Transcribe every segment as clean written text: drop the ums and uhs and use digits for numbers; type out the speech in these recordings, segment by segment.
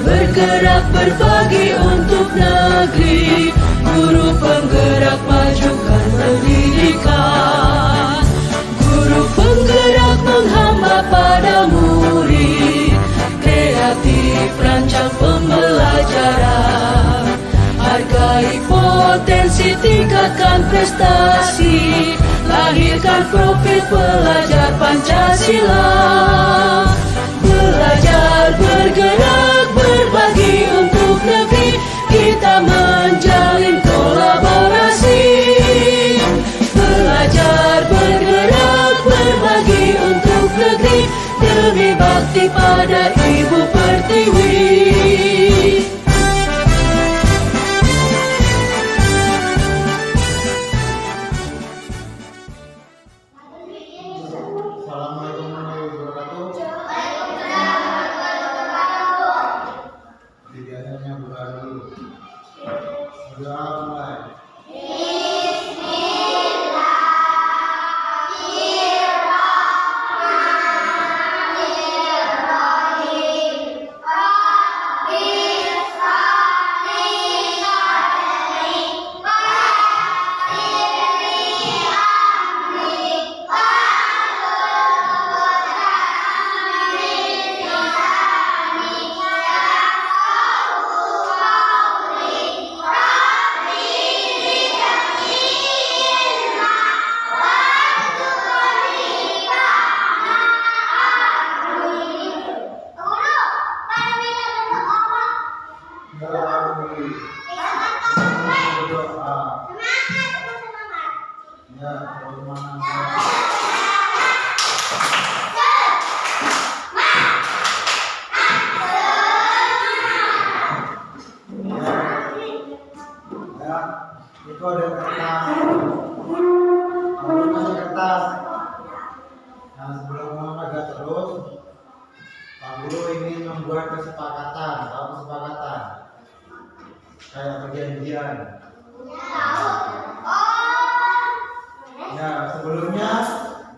bergerak berbagi untuk negeri. Guru penggerak majukan pendidikan. Guru penggerak menghamba pada murid. Kreatif rancang pembelajaran. Hargai potensi, tingkatkan prestasi. Lahirkan profil pelajar Pancasila. Belajar, bergerak, berbagi untuk negeri. Kita menjalin kolaborasi. Belajar, bergerak, berbagi untuk negeri. Demi bakti pada Ibu Pertiwi. Itu ada kertas. Nah, sebelum olahraga terus, Pak Guru ingin membuat kesepakatan. Tahu kesepakatan? Kayak perjanjian. Ya, sebelumnya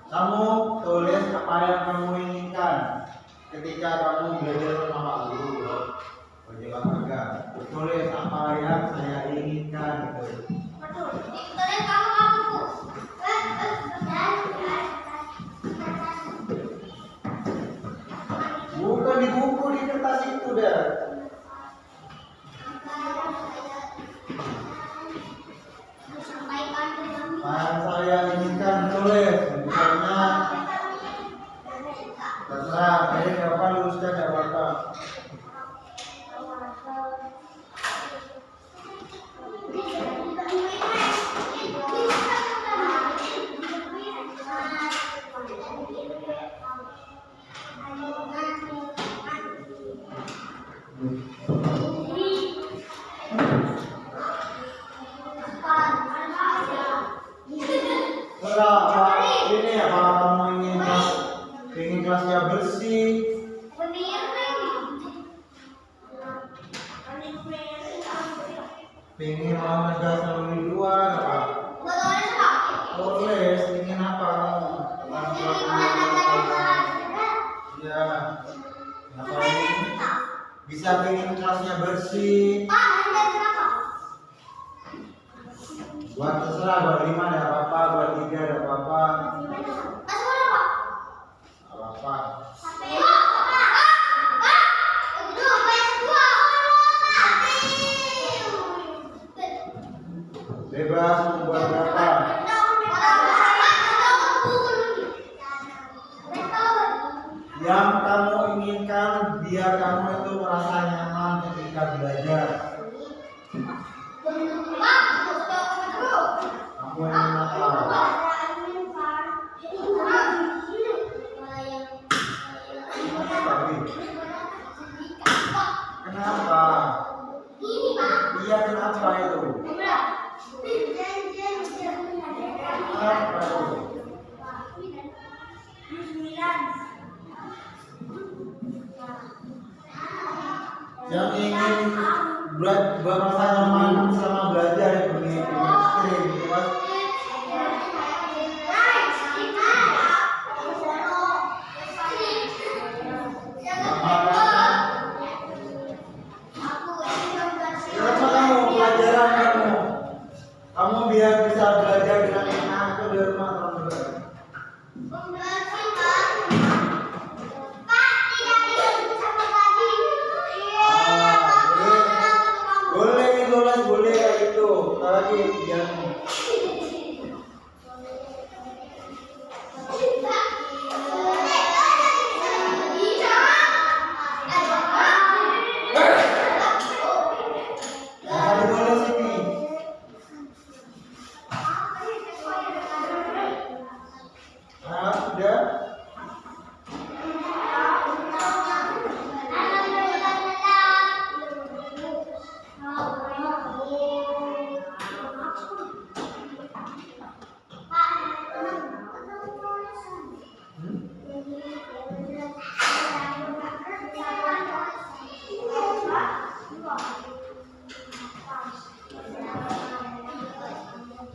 kamu tulis apa yang kamu inginkan ketika kamu belajar sama Pak Guru. Olahraga, tulis apa yang saya inginkan gitu. Bukan di buku, di kertas itu dah. Yang saya inginkan tulis, misalnya terserah, ini nggak apa luruskan nggak apa-apa. Ini apa kamu ingin kelasnya bersih? Pengen olahraga selalu di luar apa? Boleh, ingin apa? Ya, ngapain? Bisa pengen kelasnya bersih. Buat terserah, buat 5 ada apa-apa, buat 3 ada apa-apa. Apa-apa. Bebas membuat berapa? Yang kamu inginkan biar kamu itu merasa nyaman ketika belajar. Kamu ingin apa? Kenapa? Iya, kenapa itu? Kenapa itu? Yang ingin merasa nyaman sama belajar yang begitu ekstrim, kan?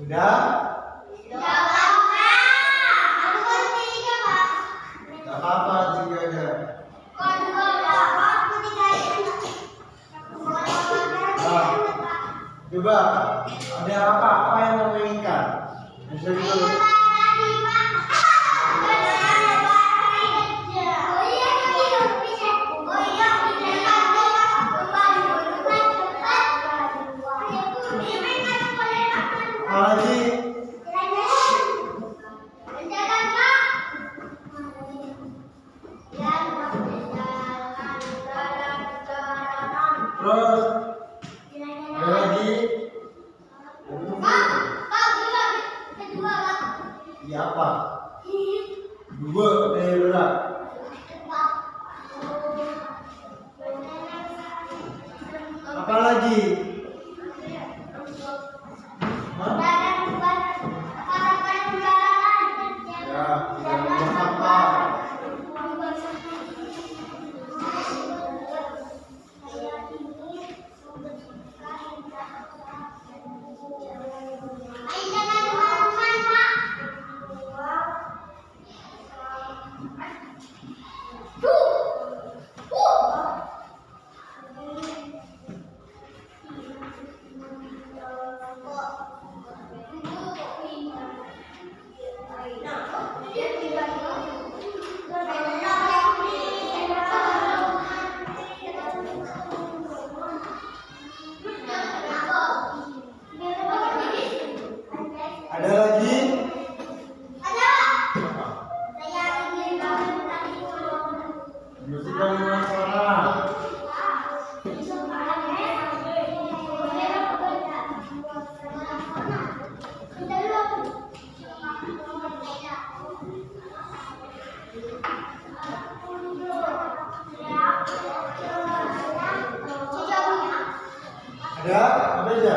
Sudah? Gak apa-apa tiga aja. Nah, coba ada apa yang kamu inginkan? Bisa ditulis. Lagi. Terus ada lagi. Iya apa? Dua berak. Apa lagi? Ya, tidak apa. Ada lagi? Bersihkan lima suara. Ada? Apa aja?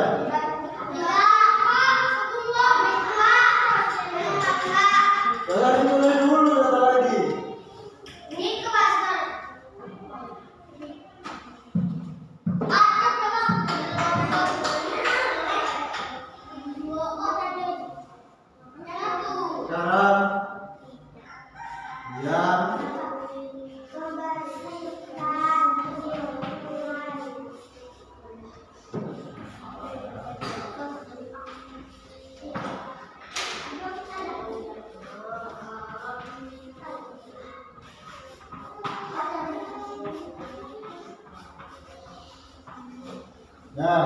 Jangan dimulai dulu, kata lagi. Sekarang diam. Nah,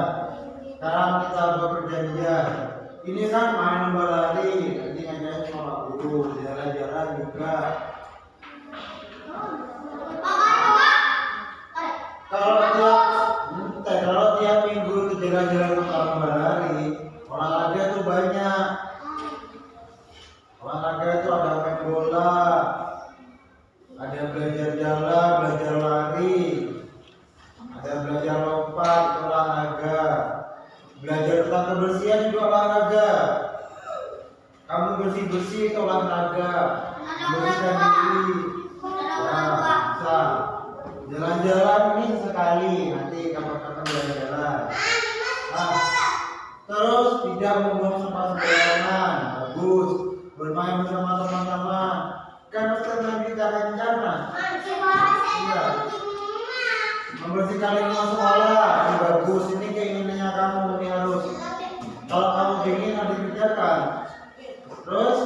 sekarang kita buat perjanjian. Ini kan main lomba lari, nanti ngajarin sama Pak Guru, jalan-jalan juga. Kalau tiap minggu itu jalan-jalan lomba lari, olahraga tuh banyak. Olahraga itu ada main bola, ada belajar jalan, belajar lari, ada belajar lompat, olahraga. Belajar tentang kebersihan juga olahraga. Kamu bersih-bersih itu olahraga. Bersihkan diri. Nah, bisa. Jalan-jalan ini sekali. Nanti kapan-kapan jalan-jalan. Nah, terus tidak membuang sampah sembarangan. Bagus. Bermain bersama teman-teman. Kan pasti kita rencana. Iya. Membersihkan lingkungan sekolah. Ini bagus. Ini keinginannya kamu. Ini harus. Kalau kamu ingin harus dikerjakan. Terus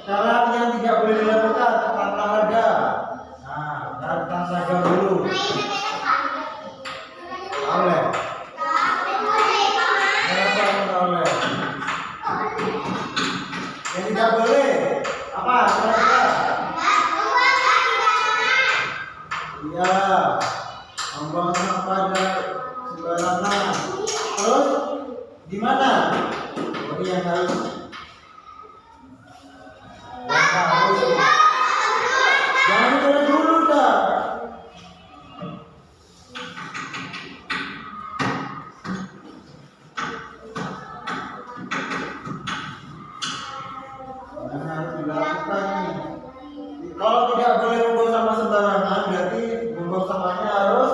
sekarang yang tidak boleh dilakukan tentang olahraga. Nah, tentang saja dulu. Oleh. Kenapa tidak oleh? Yang tidak boleh apa? Olahraga. Iya. Membuang sampah dari sembarangan. Terus di mana? Oh, yang harus. Jangan mulai dulu dah. Yang harus dilakukan nih. Kalau tidak boleh membuang sampah sembarangan, berarti membuang sampahnya harus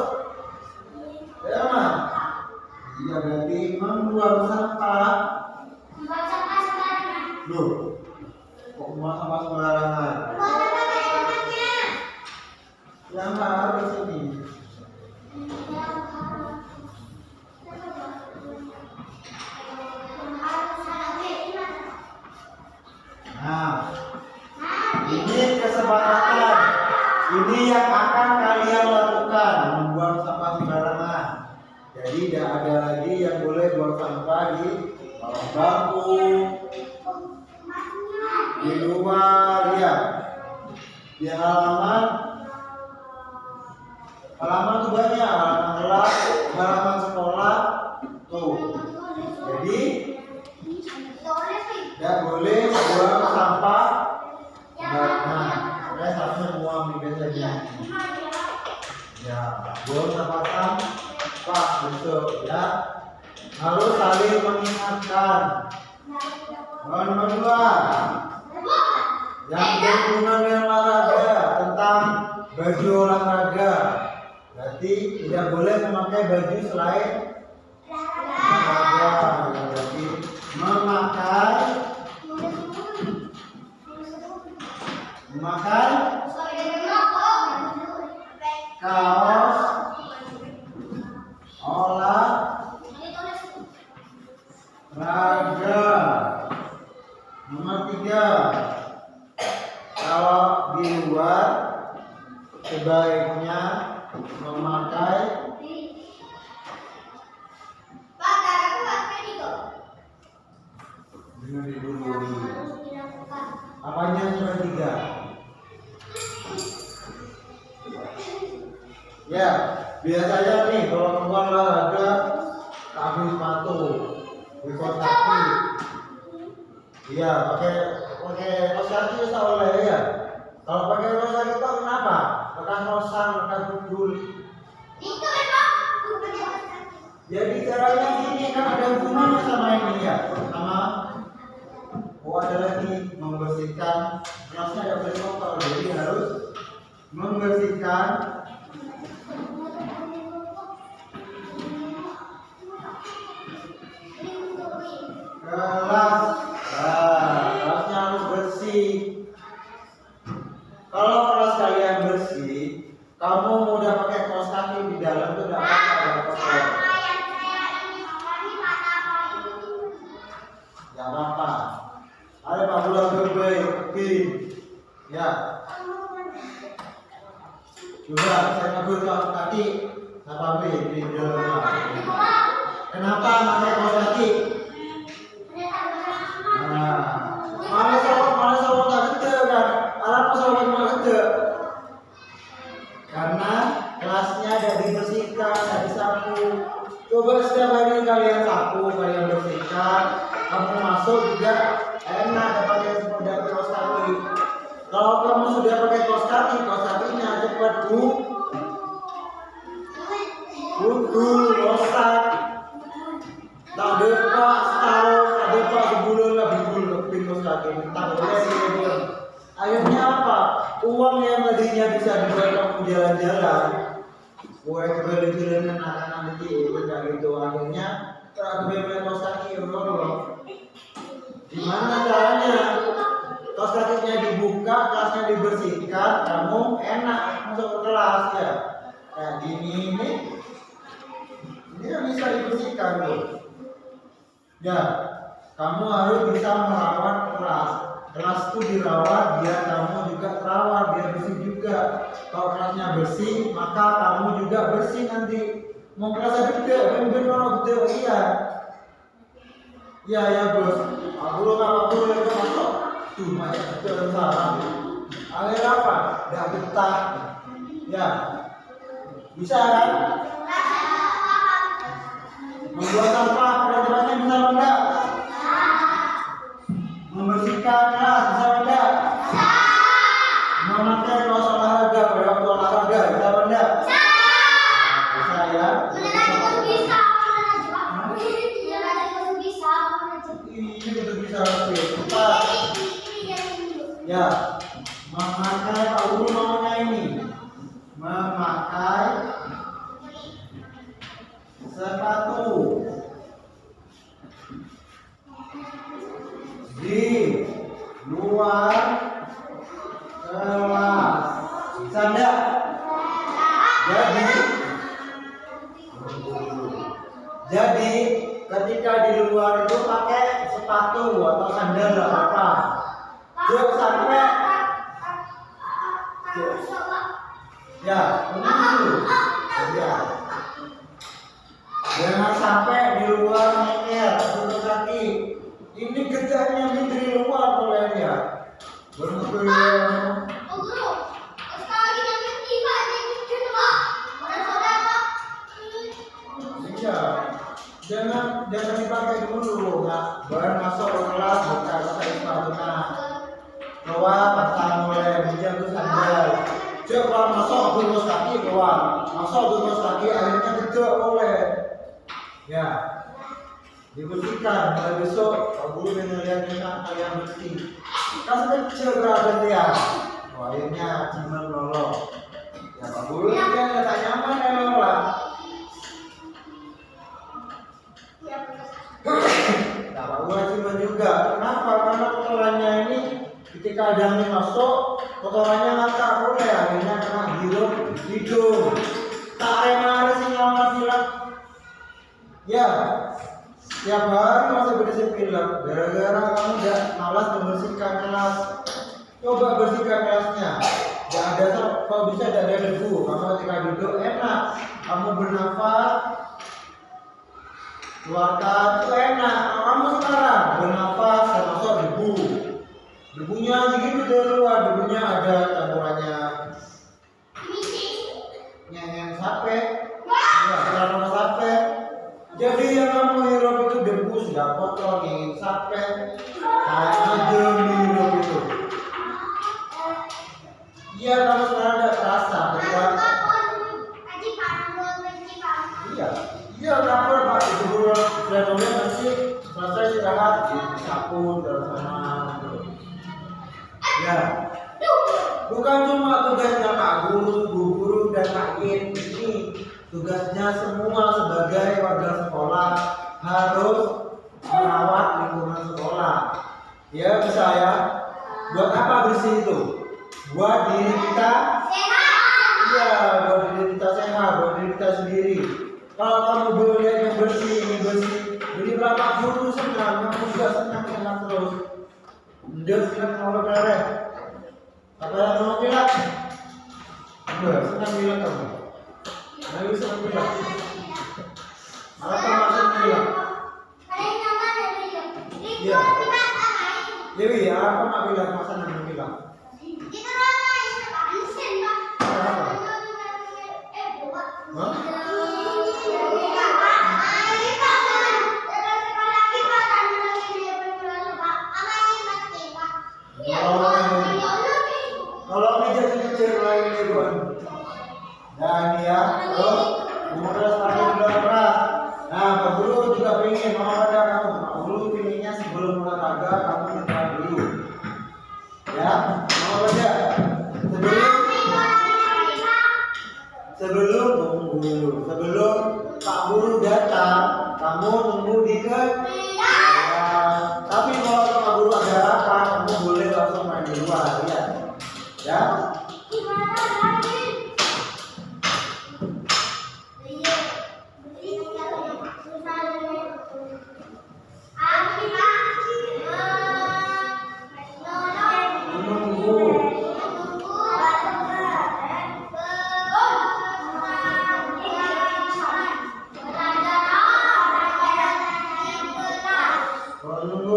tidak ada lagi yang boleh buang sampah di bawah bangku, di luar ya, di halaman tuh banyak, halaman kelas, halaman sekolah tuh. Jadi tidak boleh buang sampah. Nah, saya harusnya buang di biasanya. Ya, buang sampah besok ya. Harus saling mengingatkan. Nomor 2, yang berhubungan dengan olahraga, tentang baju olahraga. Berarti tidak boleh memakai baju selain olahraga. Berarti memakai kaos olahraga. Nomor 3, kalau di luar sebaiknya memakai dengan diduluri. Apanya nomor 3? Ya, biasanya nih kalau keluar olahraga pakai sepatu, kaos kaki. Iya, pakai kaos kaki bisa oleh ya. Kalau pakai kaos kaki itu kenapa? Bekas rosan, bekas budul. Jadi caranya gini, kan ada hubungannya sama ini ya, sama ada lagi membersihkan. Kelasnya ada boleh kotor, jadi harus membersihkan kelas. Kelasnya harus bersih. Kalau kelas kalian bersih, kamu udah pakai kaos kaki di dalam tuh tidak apa-apa. Tidak apa-apa. Ada Pak Bulan terbaik, ya. Coba saya ngebut kaos kaki, apa di dalam? Kenapa pakai kaos kaki? Mana sama tak kerja kan? Arab sama tak kerja. Karena kelasnya tidak dibersihkan, tidak disapu. Coba setiap hari kalian sapu, kalian bersihkan, kamu masuk juga enak pakai kaos kaki. Kalau kamu sudah pakai kaos kakinya cepat budul, rosak. Tak depak setahun, tak depak sebulan lah budul kaos kaki. Tak boleh dibuang. Akhirnya apa? Uang yang tadinya bisa dibuat kamu jalan-jalan, buat jalan-jalan anak-anak kecil kayak gitu. Akhirnya terlalu kaos kaki gimana caranya? Kaos kakinya dibuka, kelasnya dibersihkan, kamu enak masuk ke kelas ya. Kayak gini ini bisa dibersihkan tuh. Ya, kamu harus bisa merawat kelas. Kelas itu dirawat biar kamu juga terawat, biar bersih juga. Kalau kelasnya bersih, maka kamu juga bersih nanti. Mau kelasnya gede, ben orang gede iya. Ya bos. Aku lagi masuk. Cuma ya salah. Akhir apa? Tidak betah. Ya, bisa kan? Membuat sampah pelajarannya bisa enggak? Membersihkan kelas bisa enggak? Memakai kaos olahraga pada waktu olahraga bisa enggak? Bisa ya? Ini betul bisa kita. Ya, memakai Pak Guru namanya ini. Memakai sepatu di luar kelas. Bisa enggak? Jadi ketika di luar itu pakai sepatu atau sandal enggak apa-apa. Jangan sampai ya, begitu. Ya. Jangan Jangan dipakai dulu, nggak baru masuk ke kelas buka sepatunya. Keluar pasang mulai menjaga sandal. Coba kalau masuk terus kaki keluar, masuk terus kaki akhirnya kecil oleh. Ya, dibersihkan. Mulai besok guru melihatnya kalian bersih. Kan kecil berapa dia? Akhirnya cuma lolo. Ya Pak Guru dia tak nyaman ya lola. Nah, Pak Guru cuma juga. Kenapa? Karena kotorannya ini ketika ada yang masuk, kotorannya ngakak boleh. Akhirnya kena hidung. Tak ada sih nyawa bilang. Ya, setiap hari masih bersih pilek. Gara-gara kamu udah malas membersihkan kelas. Coba bersihkan kelasnya. Gak ada kalau bisa tidak ada debu. Kamu ketika duduk enak. Kamu bernafas, keluarkan itu enak. Kamu sekarang bernafas termasuk debu. Debunya segitu dari luar. Debunya ada campurannya nyanyian sape. Ya, celana sape. Jadi yang kamu hirup itu debu sudah kotor, nyanyian sape. Hanya hirup itu. Iya, kamu sekarang ada terasa, betul? Iya, kapur Pak. Itu guru sudah nulis nanti selesai istirahat sapu terus sama. Ya, bukan cuma tugasnya Pak Guru dan Pak In. Ini tugasnya semua sebagai warga sekolah harus merawat lingkungan sekolah. Ya, bisa ya. Buat apa bersih itu? Buat diri kita sehat. Iya, buat diri kita sehat, buat diri kita sendiri. Kalau kamu boleh yang bersih, ini bersih. Jadi berapa guru senang, kamu juga senang terus. Dia bilang kalau beres. Apa yang mau bilang? Senang bilang kamu. Ayo senang bilang. Apa maksud bilang? Iya. Dewi, apa mak bilang? Masa senang bilang? Kalau meja kecil lain legon. Dan ya, terus kemudian sampai keras. Nah, Pak Guru juga pengen olahraga kamu. Pak Guru pengennya sebelum olahraga kamu minta dulu. Ya, mau aja. Sebelum Pak Guru datang, kamu nunggu di tapi kalau Pak Guru ada apa, kamu boleh langsung main di luar, ya.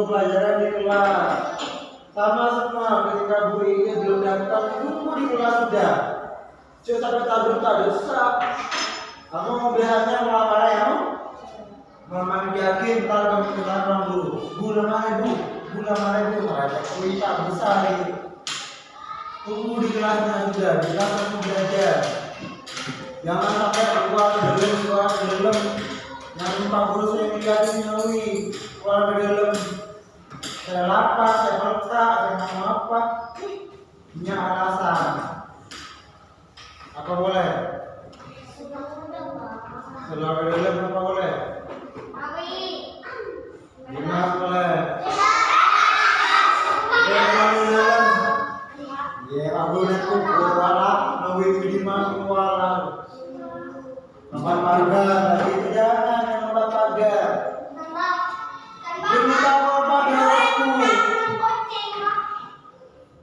Pelajaran di kelas sama semua. Ketika Bu ini belum datang, tunggu di kelas sudah. Cuma sampai tabur sak. Kamu mau belajarnya mau apa ya? Memang yakin kalau kamu kenal orang dulu. Bulan mana bu, mereka kuliah besar ini. Tunggu di kelasnya sudah. Di kelas kamu belajar. Jangan sampai keluar ke dalam. Yang Pak Guru saya lihatin nyawi keluar ke dalam. Saya lapar, saya letak, saya mau apa? Punya alasan. Apa boleh? Keluar ke dalam apa boleh? Dimas boleh. Ya, Pak Guru itu keluar, nawi Dimas keluar. Tempat warga tadi itu jangan yang tempat warga. Ini apa padaku?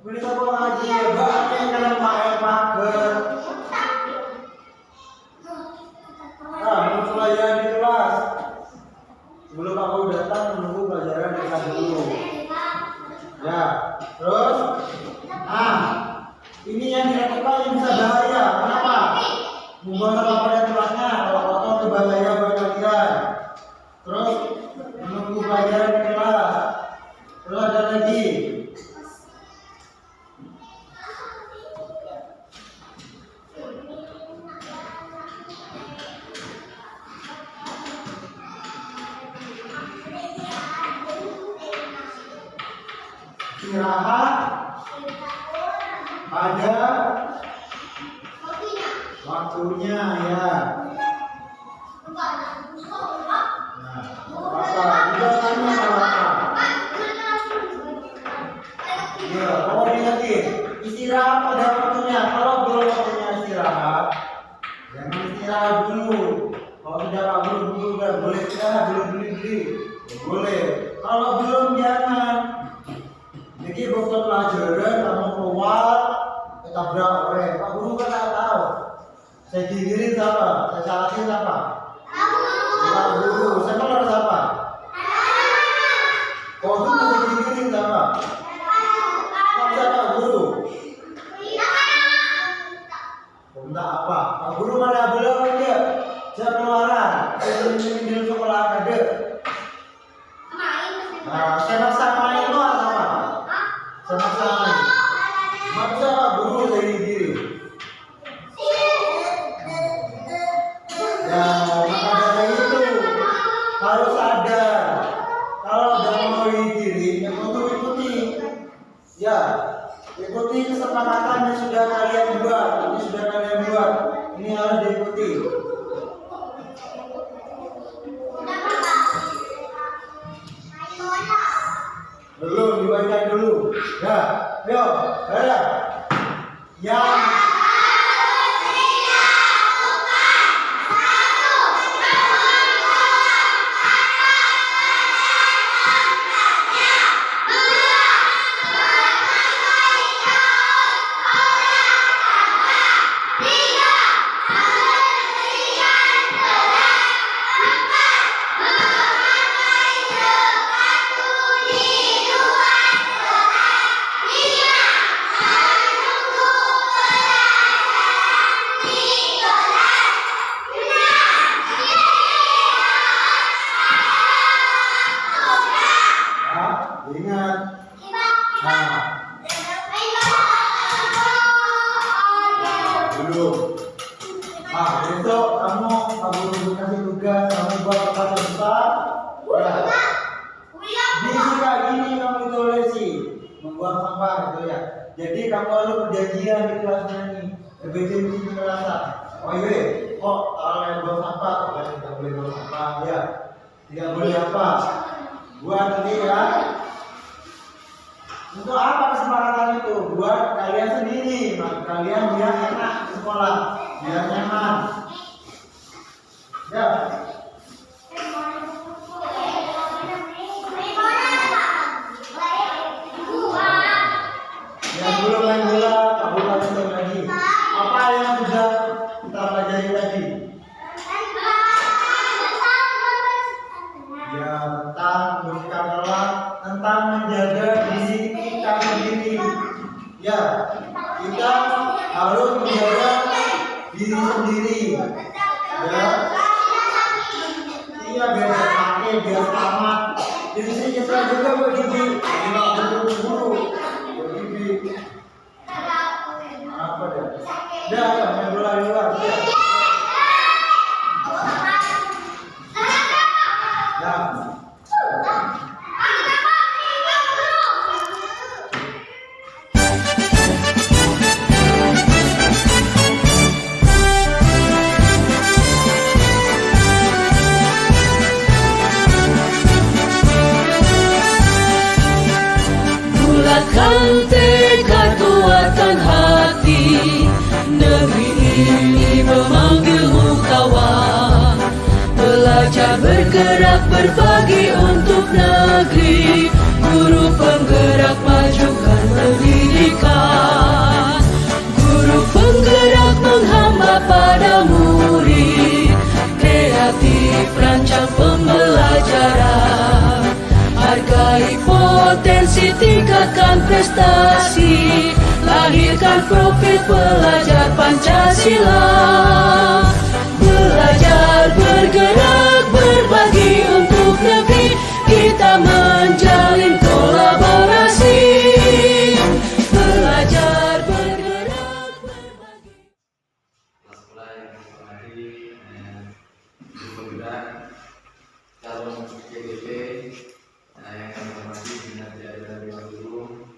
Ini apa lagi? Baca dalam pagar. Kamu pelajaran di kelas. Sebelum aku datang menunggu pelajaran di kelas dulu. Ya, terus, ini yang dilakukan yang bisa bahaya. Kenapa? Membuang sampah pada kelasnya. Kalau kotor itu bahaya buat kalian. istirahat pada waktunya ya. Nah, apa? Juga tanya apa? Ya, oh diingetin. Istirahat pada waktunya. Kalau belum waktunya istirahat, jangan istirahat dulu. Kalau sudah Pak Guru udah boleh istirahat, belum beli. Boleh. Kalau belum jangan. Jadi waktu pelajaran kamu keluar ketabrak oleh Pak Guru kan tak tahu. Saya digiring siapa? Saya salahin siapa? Pak Guru. Saya mau harus apa? Kalau itu masih digiring siapa? Siapa Guru? Minta apa? Pak Guru mana belum aja? Saya keluaran. Saya di sekolah ada. Nah, saya maksa main itu apa? Saya maksa main. Maksa Pak Guru saya diri. Ya, maka dari itu harus ada. Kalau udah mau diri, ya ikuti. Ya, ikuti kesepakatan yang sudah kalian buat. Ini harus diikuti. Belum dibaca dulu. Ya, ayo, ya. Yang ingat. Belum. Besok kamu kasih tugas kamu buat kertas besar. Ya. Bisa kayak gini kamu isolasi, membuang sampah gitu ya. Jadi kamu harus perjanjian di kelasnya nih. Kebetulan di kelasnya. Oh iya, kok kalau yang buang sampah, kalian tidak boleh buang sampah ya. Tidak boleh apa? Buat nanti ya. Untuk apa kesepakatan itu? Buat kalian sendiri, kalian biar enak di sekolah, biar nyaman. Ya. Yang belum main bola, kamu lanjut lagi. Apa yang sudah kita pelajari tadi? Ya, tentang bersikap telah, tentang menjaga diri kita sendiri. Ya, kita harus menjaga diri sendiri. Ya, iya biar sakit, biar selamat. Diri kita juga begitu. Tidak buru-buru. Begitu. Apa dah? Dah, main bola di luar. Ya. Ya. Bulatkan tekad, kuatkan hati. Negeri ini memanggilmu kawan. Belajar bergerak berbagi untuk negeri. Guru penggerak majukan pendidikan. Guru penggerak menghamba pada murid. Kreatif rancang pembelajaran. Hargai potensi, tingkatkan prestasi. Lahirkan profil pelajar Pancasila. Belajar bergerak berbagi untuk negeri. Kita menjalin kolaborasi. Belajar bergerak berbagi. Sekolah yang dihormati Guru Penggerak, calon CDP, yang kami hormati Dinas Pendidikan Guru,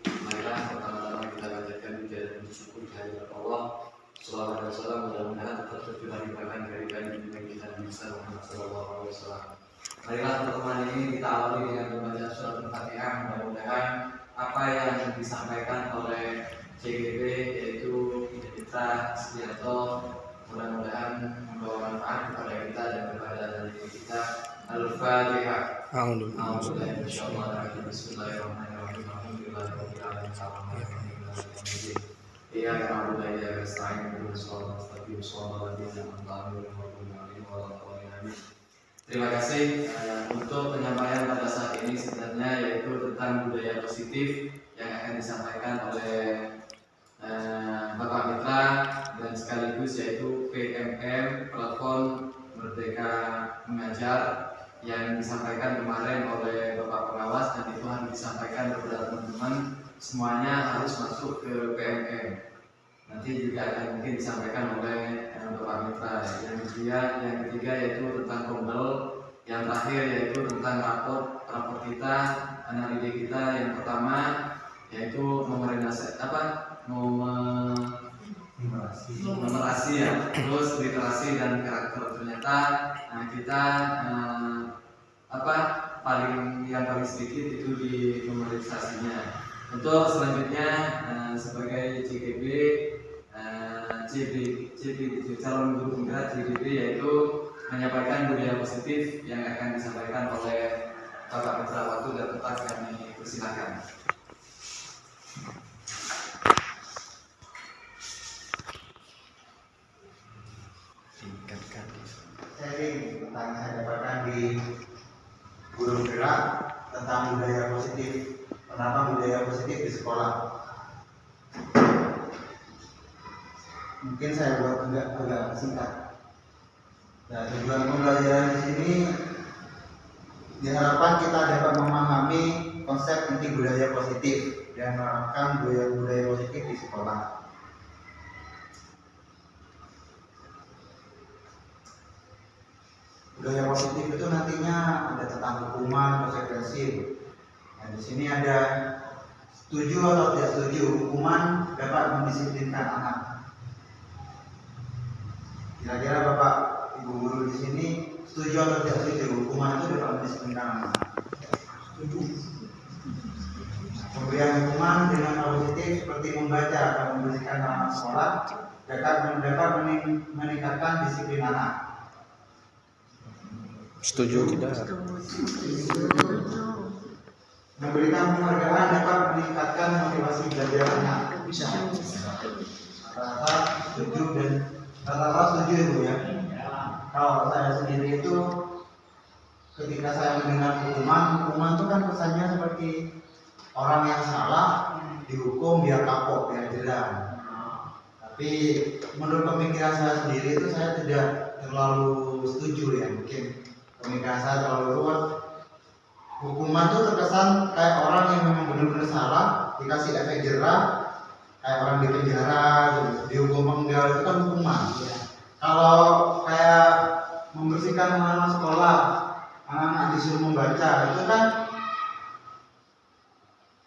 Al-Fatihah. Alhamdulillah. Alhamdulillah, insyaallah. Bismillahirrahmanirrahim. Alhamdulillahirabbil alamin. Iyyaka na'budu wa iyyaka nasta'in. Ihdinas siratal mustaqim. Shiratal ladzina an'amta 'alaihim ghairil maghdubi 'alaihim. Terima kasih untuk penyampaian pada saat ini sebenarnya yaitu tentang budaya positif yang akan disampaikan oleh Bapak Mitra dan sekaligus yaitu PMM Platform Merdeka Mengajar yang disampaikan kemarin oleh Bapak Pengawas, dan itu harus disampaikan kepada teman-teman semuanya harus masuk ke PMM. Nanti juga akan mungkin disampaikan oleh Bapak Mitra. Yang ketiga yaitu tentang kondel, yang terakhir yaitu tentang rapor kita, analisa kita. Yang pertama yaitu numerasi ya, terus literasi dan karakter. Ternyata kita yang paling sedikit itu di numerisasinya. Untuk selanjutnya sebagai CGB calon guru penggerak CGB yaitu menyampaikan budaya positif yang akan disampaikan oleh Bapak Mitra. Waktu dan tempat kami persilakan. Sharing tentang saya dapatkan di guru gerak tentang budaya positif. Kenapa budaya positif di sekolah? Mungkin saya buat agak singkat. Nah, tujuan pembelajaran di sini diharapkan kita dapat memahami konsep inti budaya positif dan menerapkan budaya positif di sekolah. Budaya positif itu nantinya ada tentang hukuman, konsekuensi. Nah, di sini ada setuju atau tidak setuju hukuman dapat mendisiplinkan anak. Kira-kira Bapak Ibu guru di sini setuju atau tidak setuju hukuman itu dapat mendisiplinkan anak? Setuju. Pemberian hukuman dengan positif seperti membaca atau membersihkan anak sekolah dapat meningkatkan disiplin anak. Setuju tidak? Memberikan penghargaan dapat meningkatkan motivasi belajar anak. Bisa. Rata-rata setuju dan rata-rata setuju itu ya. Kalau saya sendiri itu ketika saya mendengar hukuman itu kan kesannya seperti orang yang salah dihukum biar kapok, biar jerah. Tapi menurut pemikiran saya sendiri itu saya tidak terlalu setuju ya. Mungkin pemikiran saya terlalu luas. Hukuman itu terkesan kayak orang yang memang benar-benar salah dikasih efek jerah, kayak orang di penjara, dihukum penggal, itu kan hukuman. Kalau kayak membersihkan anak sekolah, anak-anak disuruh membaca, itu kan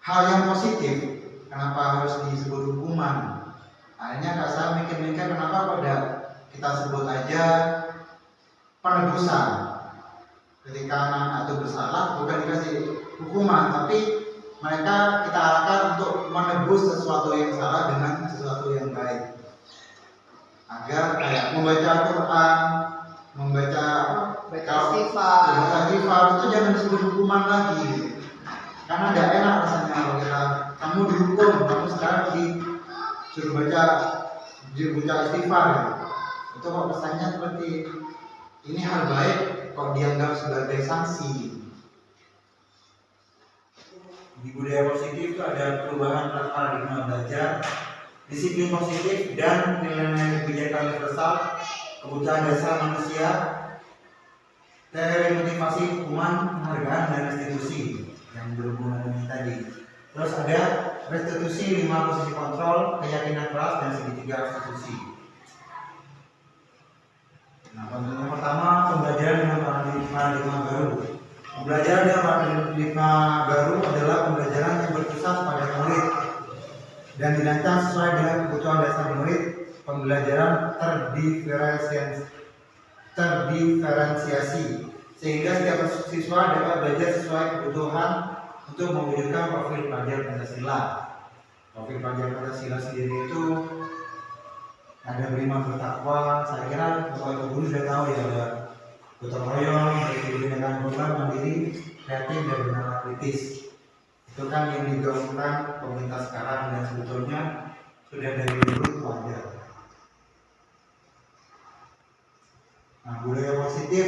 hal yang positif. Kenapa harus disebut hukuman? Akhirnya saya mikir-mikir kenapa pada kita sebut aja penebusan. Ketika anak-anak itu bersalah bukan dikasih hukuman, tapi mereka kita arahkan untuk menebus sesuatu yang salah dengan sesuatu yang baik. Agar kayak membaca Al-Quran, membaca istighfar itu jangan disebut hukuman lagi. Karena tidak enak rasanya kalau kamu dihukum, kamu sekarang disuruh baca istighfar. Itu kok kesannya seperti ini hal baik kok dianggap sebagai sanksi. Di budaya positif itu ada perubahan paradigma belajar, disiplin positif dan nilai-nilai kebijakan universal, kebutuhan dasar manusia, teori motivasi, hukuman, penghargaan dan restitusi yang berhubungan dengan tadi. Terus ada restitusi 5 posisi kontrol, keyakinan keras dan segitiga restitusi. Nah, yang pertama pembelajaran dengan paradigma baru. Pembelajaran dengan paradigma baru adalah pembelajaran yang berpusat pada murid dan dirancang sesuai dengan kebutuhan dasar murid. Pembelajaran terdiferensiasi sehingga setiap siswa dapat belajar sesuai kebutuhan untuk mewujudkan profil pelajar Pancasila. Profil pelajar Pancasila sendiri itu ada beriman bertakwa. Saya kira Bapak Ibu sudah tahu ya, ada gotong royong, dengan program mandiri, kreatif dan bernama kritis. Itu kan yang digaungkan pemerintah sekarang dan sebetulnya sudah dari dulu itu ada. Nah, budaya positif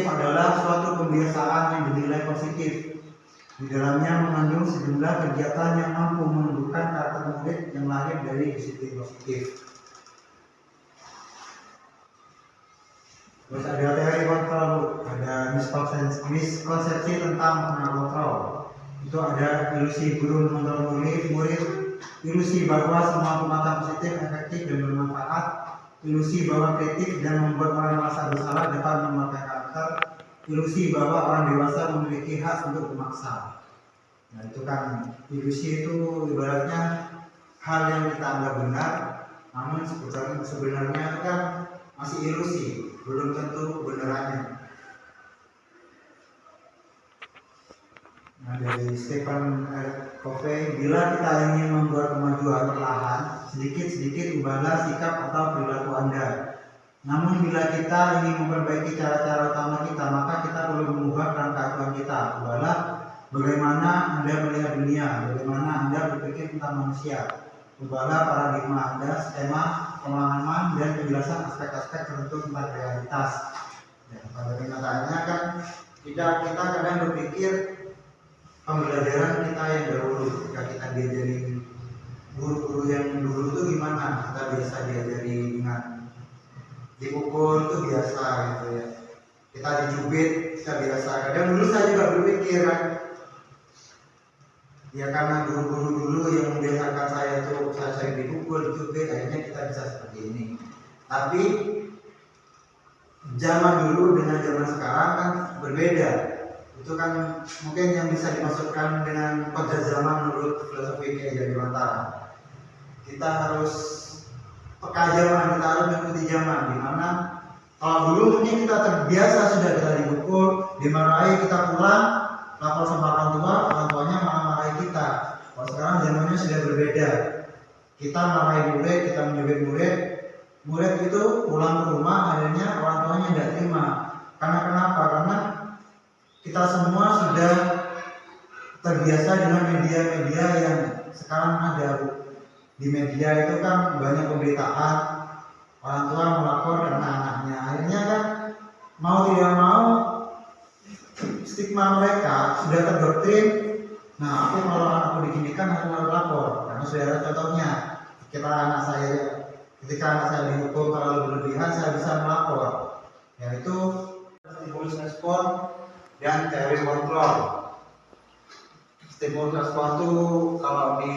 adalah suatu kebiasaan yang dinilai positif. Di dalamnya mengandung sejumlah kegiatan yang mampu menumbuhkan karakter murid yang lahir dari disiplin positif. Terus ada teori kontrol, ada miskonsepsi tentang makna kontrol. Itu ada ilusi guru mengontrol murid, ilusi bahwa semua penguatan positif efektif dan bermanfaat, ilusi bahwa kritik dan membuat orang merasa bersalah dapat memakai karakter, ilusi bahwa orang dewasa memiliki hak untuk memaksa. Nah, itu kan ilusi itu ibaratnya hal yang kita anggap benar, namun sebenarnya kan masih ilusi, belum tentu benerannya. Nah, dari Stephen R. Covey, bila kita ingin membuat kemajuan perlahan, sedikit-sedikit ubahlah sikap atau perilaku Anda. Namun bila kita ingin memperbaiki cara-cara utama kita, maka kita perlu mengubah kerangka acuan kita. Ubahlah bagaimana Anda melihat dunia, bagaimana Anda berpikir tentang manusia. Ubahlah paradigma Anda, skema, pemahaman, dan penjelasan aspek-aspek tertentu tentang realitas. Ya, pada kenyataannya kan kita kadang berpikir pembelajaran kita yang dahulu, ketika kita diajarin guru-guru yang dulu itu gimana, kita biasa diajari dengan dipukul itu biasa gitu ya, kita dicubit kita biasa. Kadang dulu saya juga berpikir kan, ya karena guru-guru dulu yang membiasakan saya itu saya sering dipukul, dicubit, akhirnya kita bisa seperti ini. Tapi zaman dulu dengan zaman sekarang kan berbeda. Itu kan mungkin yang bisa dimaksudkan dengan pada zaman menurut filosofi Kiai Dewantara. Kita harus peka zaman, kita harus mengikuti zaman. Dimana kalau dulu mungkin kita terbiasa sudah kita dipukul, dimarahi, kita pulang lapor sama orang tuanya malah marahi kita. Kalau sekarang zamannya sudah berbeda. Kita marahi murid, kita menyubit murid itu pulang ke rumah, akhirnya orang tuanya tidak terima. Karena kenapa? Karena kita semua sudah terbiasa dengan media-media yang sekarang ada. Di media itu kan banyak pemberitaan, orang tua melapor karena anaknya. Akhirnya kan mau tidak mau stigma mereka sudah terdoktrin. Nah, aku kalau anakku diginikan aku harus lapor. Karena sudah ada contohnya. Ketika anak saya dihukum terlalu berlebihan, saya bisa melapor. Yaitu stimulus respon dan teori kontrol. Stimulus respon itu kalau di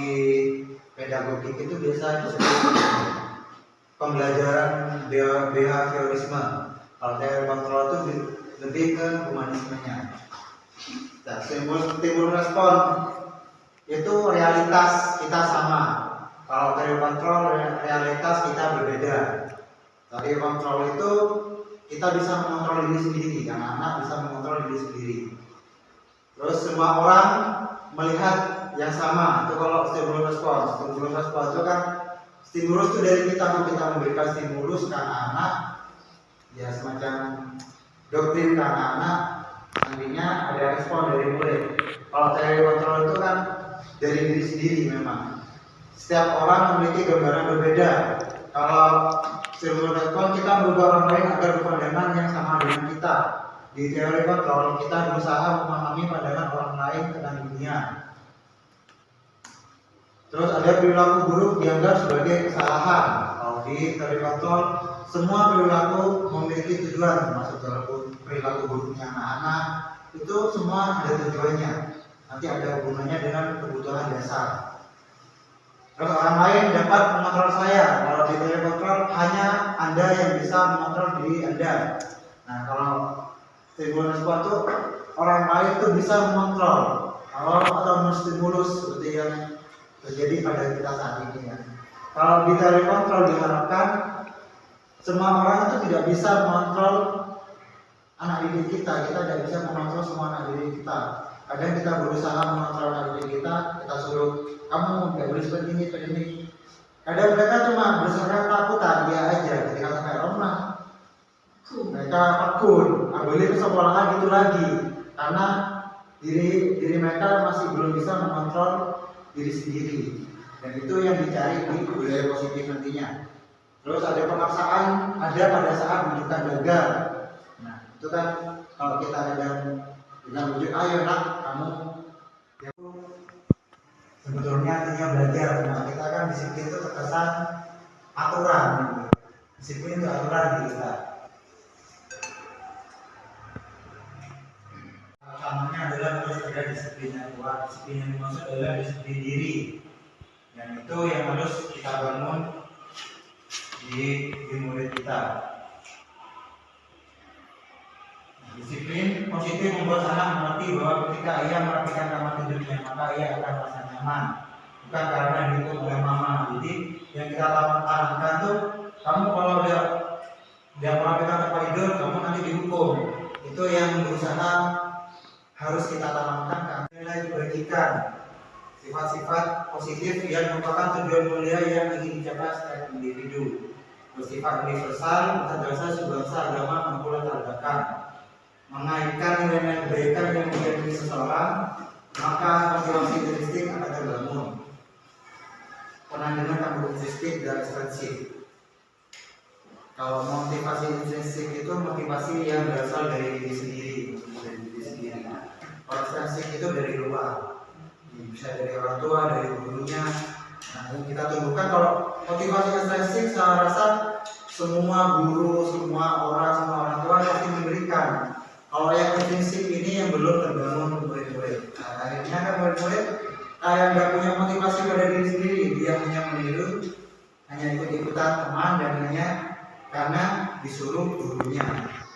pedagogik itu biasa disebut pembelajaran behaviorisme. Kalau teori kontrol itu lebih ke humanismenya. Nah, stimulus respon itu realitas kita sama. Kalau teori kontrol realitas kita berbeda. Teori kontrol itu kita bisa mengontrol diri sendiri, anak-anak bisa mengontrol diri sendiri. Terus semua orang melihat yang sama. Itu kalau stimulus respon itu kan stimulus itu dari kita memberikan stimulus ke anak-anak, ya semacam doktrin ke anak-anak, nantinya ada respon dari murid. Kalau teori kontrol itu kan dari diri sendiri memang. Setiap orang memiliki gambaran berbeda. Kalau stimulus respon kita merubah orang lain agar berpandangan yang sama dengan kita. Di teori kontrol kita berusaha memahami pandangan orang lain tentang dunia. Terus ada perilaku buruk dianggap sebagai kesalahan. Kalau di teori kontrol semua perilaku memiliki tujuan, termasuk perilaku buruknya anak-anak itu semua ada tujuannya. Nanti ada hubungannya dengan kebutuhan dasar. Terus orang lain dapat mengontrol saya. Kalau di teori kontrol hanya Anda yang bisa mengontrol diri Anda. Nah, kalau stimulus respon itu orang lain itu bisa mengontrol atau menstimulus seperti yang terjadi pada kita saat ini ya. Kalau di teori kontrol diharapkan semua orang itu tidak bisa mengontrol anak didik kita tidak bisa mengontrol semua anak didik kita. Kadang kita berusaha mengontrol anak didik kita suruh kamu nggak boleh seperti ini. Kadang mereka cuma bersama ketakutan dia aja ketika sampai rumah. Nah mereka tekun, boleh ke sekolahan gitu lagi, karena diri mereka masih belum bisa mengontrol diri sendiri, dan itu yang dicari di budaya positif nantinya. Terus ada pemaksaan, ada pada saat menunjukkan gagal. Nah itu kan kalau kita ada dengan wujud ayo nak kamu itu sebetulnya artinya belajar. Nah kita kan disiplin itu terkesan aturan, disiplin itu aturan di kita. Utamanya adalah harus ada disiplin yang kuat. Disiplin yang dimaksud adalah disiplin diri, dan itu yang harus kita bangun di murid kita. Disiplin positif membuat anak mengerti bahwa ketika ia merapikan kamar tidurnya maka ia akan merasa nyaman, bukan karena dihukum oleh mama. Jadi yang kita tanamkan tuh, kamu kalau udah merapikan tempat tidur kamu nanti dihukum. Itu yang berusaha harus kita tanamkan karena nilai kebajikan, sifat-sifat positif yang merupakan tujuan mulia yang ingin dicapai setiap individu, bersifat universal, berdasar sebangsa, agama maupun latar belakang, mengaitkan nilai-nilai kebaikan yang menjadi seseorang, maka motivasi intrinsik akan terbangun. Penanganan intrinsik dan ekstrinsik. Kalau motivasi intrinsik itu motivasi yang berasal dari diri sendiri, Kalau ekstrinsik itu dari luar, bisa dari orang tua, dari gurunya. Nah, yang kita tumbuhkan. Kalau motivasi ekstrinsik, saya rasa semua guru, semua orang tua pasti memberikan. Kalau yang intrinsik ini yang belum terbangun murid-murid. Nah, akhirnya kan murid-murid yang nggak punya motivasi pada diri sendiri, dia hanya meniru, hanya ikut-ikutan teman dan hanya karena disuruh gurunya.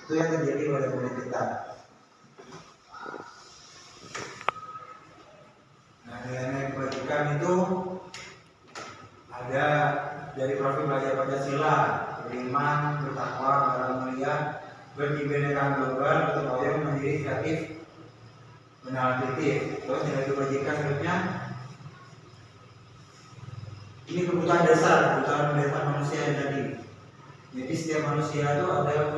Itu yang terjadi pada murid kita. Nah, nilai kebajikan itu ada dari profil belajar Pancasila, beriman, bertakwa, beragama mulia, berkebinekaan global, bertanggung mandiri, kreatif, beranalitik. Terus nilai kebajikan berikutnya ini kebutuhan dasar manusia yang tadi. Jadi setiap manusia itu ada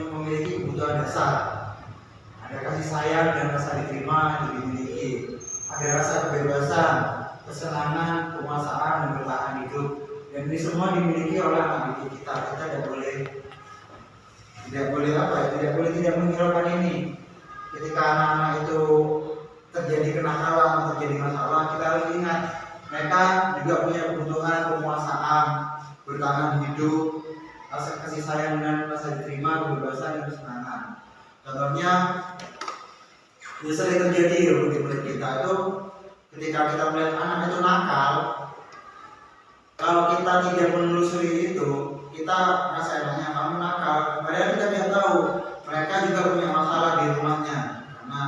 memiliki kebutuhan dasar. Ada kasih sayang dan rasa diterima dimiliki. Ada rasa kebebasan, kesenangan, kemanusiaan dan bertahan hidup. Dan ini semua dimiliki oleh anak didik kita. Kita tidak boleh tidak menghiraukan ini. Ketika anak-anak itu terjadi kenakalan, terjadi masalah, kita harus ingat mereka juga punya kebutuhan penguasaan, bertahan hidup, rasa kasih sayang dan rasa diterima, kebebasan dan kesenangan. Contohnya, yang sering terjadi di murid kita itu ketika kita melihat anak itu nakal, kalau kita tidak menelusuri itu, kita merasa enaknya kamu nakal. Padahal kita tidak tahu mereka juga punya masalah di rumahnya karena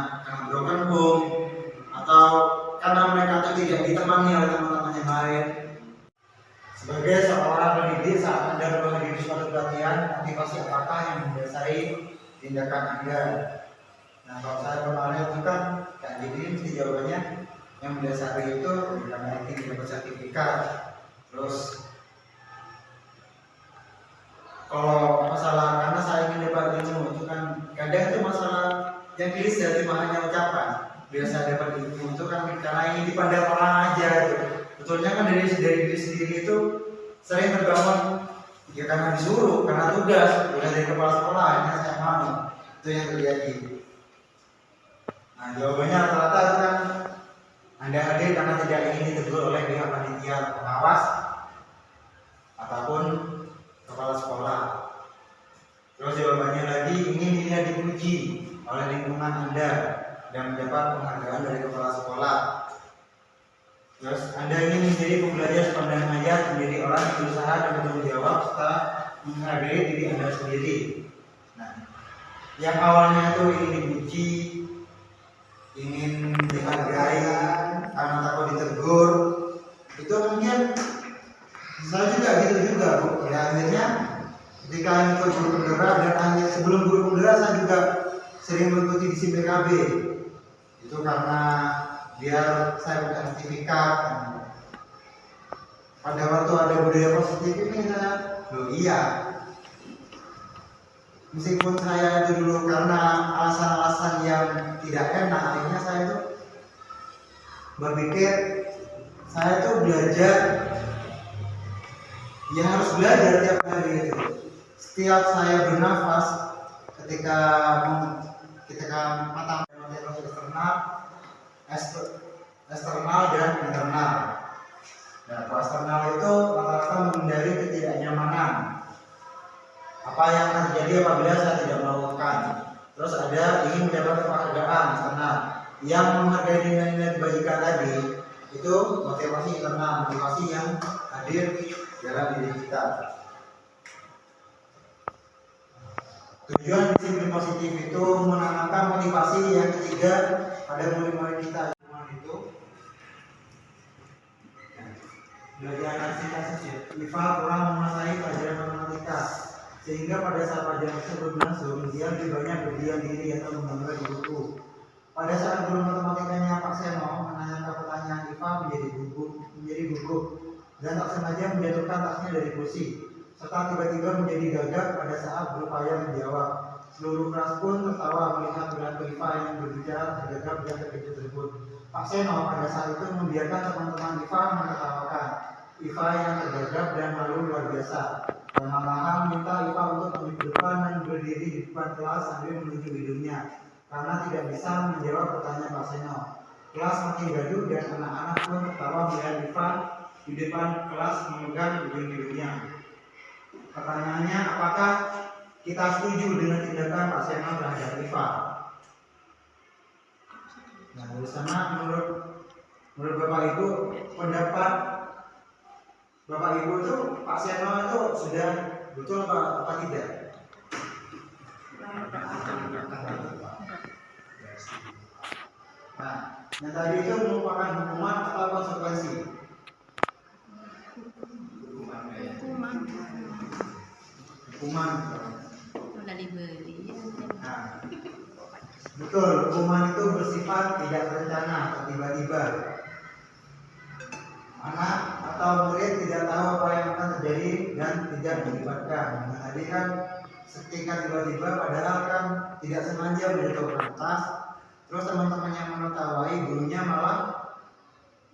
broken home atau karena mereka itu tidak ditemani oleh teman-teman yang lain. Sebagai seorang pendidik, saat Anda menghadiri suatu pelatihan, motivasi apakah yang mendasari tindakan Anda? Nah, kalau saya kemarin itu kan kayak gini, mesti jawabannya yang mendasari itu karena ingin dapat sertifikat. Terus kalau masalah karena saya ingin dapat ilmu itu kan kadang itu masalah yang bisa cuma hanya ucapan. Biasa dapat ilmu itu kan karena ingin dipandang orang aja gitu. Betulnya kan dari diri sendiri itu sering terbangun ya karena disuruh, karena tugas, bukan dari kepala sekolah, hanya saya mau. Itu yang terjadi. Nah, jawabannya rata-rata itu kan Anda hadir karena tidak ingin ditegur oleh pihak panitia pengawas ataupun kepala sekolah. Terus jawabannya lagi ingin dilihat dipuji oleh lingkungan Anda dan mendapat penghargaan dari kepala sekolah. Terus Anda ingin menjadi pembelajar sepandang hayat, menjadi orang yang berusaha dan bertanggung jawab serta menghargai diri Anda sendiri. Nah, yang awalnya itu ingin dipuji, ingin dihargai karena takut ditegur, itu mungkin saya juga gitu juga, Bu. Ya akhirnya ketika ikut guru penggerak dan hanya sebelum guru penggerak saya juga sering mengikuti di PKB. Itu karena biar saya punya sertifikat. Pada waktu ada budaya positif ini saya, loh iya. Meskipun saya itu dulu karena alasan-alasan yang tidak enak, akhirnya saya itu berpikir saya itu belajar, ya harus belajar tiap hari itu. Setiap saya bernafas, ketika mata eksternal dan internal. Nah, kalau eksternal itu rata-rata menghindari ketidaknyamanan. Apa yang terjadi apabila saya tidak melakukan. Terus ada ingin mendapatkan penghargaan eksternal. Yang menghargai nilai-nilai kebajikan tadi itu motivasi internal, motivasi yang hadir dalam diri kita. Tujuan disiplin positif itu menanamkan motivasi yang ketiga pada murid-murid kita itu belajar analisis. IFA kurang menguasai pelajaran matematika, sehingga pada saat pelajaran tersebut berlangsung dia lebih banyak berdiam diri atau menggambar di buku. Pada saat guru matematikanya Pak Seno menanyakan pertanyaan IFA menjadi gugup dan tak sengaja menjatuhkan tasnya dari kursi, serta tiba-tiba menjadi gagap pada saat berupaya menjawab. Seluruh kelas pun tertawa melihat perilaku IFA yang berbicara tergagap dan terkejut tersebut. Pak Seno pada saat itu membiarkan teman-teman IFA menertawakan IFA yang tergagap dan malu luar biasa. Dan malahan minta IFA untuk maju ke depan dan berdiri di depan kelas sambil menunjuk hidungnya, karena tidak bisa menjawab pertanyaan Pak Seno. Kelas makin gaduh dan anak-anak pun tertawa melihat IFA di depan kelas memegang hidungnya. Pertanyaannya, apakah kita setuju dengan tindakan Pak Seno terhadap IFA? Nah, dari sana menurut Bapak Ibu, pendapat Bapak Ibu itu Pak Seno itu sudah betul apa tidak? Nah, yang tadi itu merupakan hukuman atau konsekuensi? Hukuman. Udah dibeli. Nah, betul, hukuman itu bersifat tidak terencana atau tiba-tiba. Anak atau murid tidak tahu apa yang akan terjadi dan tidak dilibatkan. Nah, tadi kan seketika tiba-tiba, padahal kan tidak sengaja menjatuhkan tas. Terus teman-teman yang menertawai, gurunya malah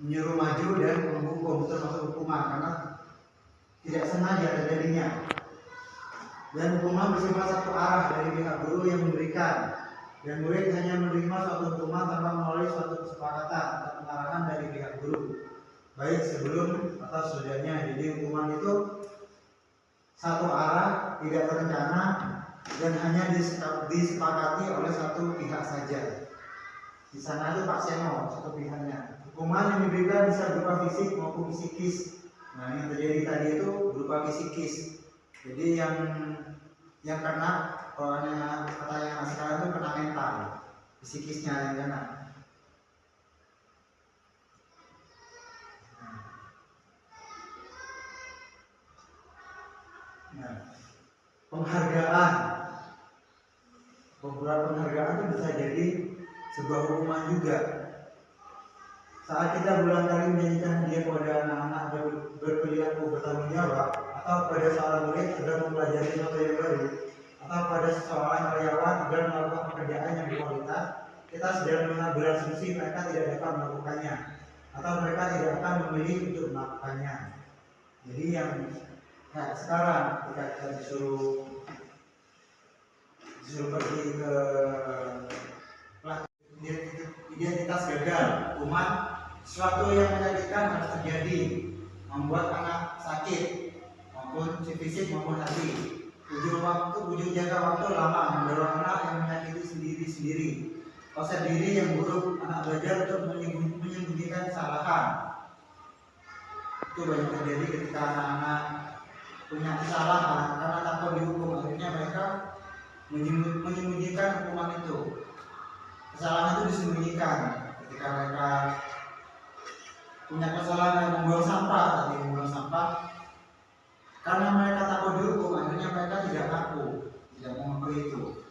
menyuruh maju dan menghukum, termasuk hukuman karena tidak sengaja terjadinya. Dan hukuman bersifat satu arah dari pihak guru yang memberikan, dan murid hanya menerima suatu hukuman tanpa melalui suatu kesepakatan atau pengarahan dari pihak guru, baik sebelum atau sesudahnya. Jadi hukuman itu satu arah, tidak terencana, dan hanya disepakati oleh satu pihak saja. Di sana itu Pak Seno satu pihaknya. Hukuman yang diberikan bisa berupa fisik maupun psikis. Nah, yang terjadi tadi itu berupa psikis. Jadi yang kena, kalau kata yang sekarang itu kena mental, psikisnya yang kena. Nah, penghargaan, beberapa penghargaan itu bisa jadi sebuah hukuman juga. Saat kita berulang kali menyanyikan hadiah kepada anak-anak berperilaku bertanggung jawab, atau pada seorang murid agar mempelajari sesuatu yang baru, atau pada seorang karyawan agar melakukan pekerjaan yang berkualitas, kita sedang berasumsi mereka tidak dapat melakukannya, atau mereka tidak akan memilih untuk melakukannya. Jadi yang sekarang kita disuruh pergi ke identitas gagal, hukuman, sesuatu yang menyakitkan harus terjadi, membuat anak sakit maupun fisik maupun hati. Ujung jangka waktu lama mendorong anak yang menyakiti sendiri. Konsep diri yang buruk, anak belajar untuk menyembunyikan kesalahan. Itu banyak terjadi ketika anak-anak punya kesalahan karena takut dihukum, akhirnya mereka menyembunyikan hukuman itu. Kesalahan itu disembunyikan. Ketika mereka punya kesalahan membuang sampah, karena mereka takut dihukum, akhirnya mereka tidak mengaku itu.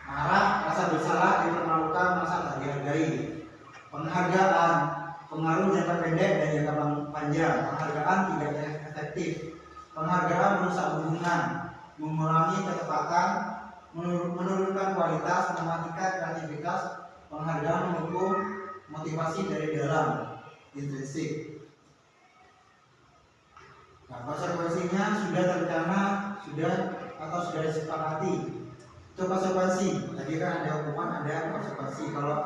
Marah, rasa bersalah, dipermalukan, merasa tak dihargai. Penghargaan, pengaruh jangka pendek dan jangka panjang. Penghargaan tidak efektif. Penghargaan merusak hubungan, mengurangi ketepatan, menurunkan kualitas, mematikan kreativitas, penghargaan mendukung motivasi dari dalam intrinsik. Nah, konsekuensinya sudah terencana, sudah disepakati. Itu konsekuensi. Tadi kan ada hukuman, ada konsekuensi. Kalau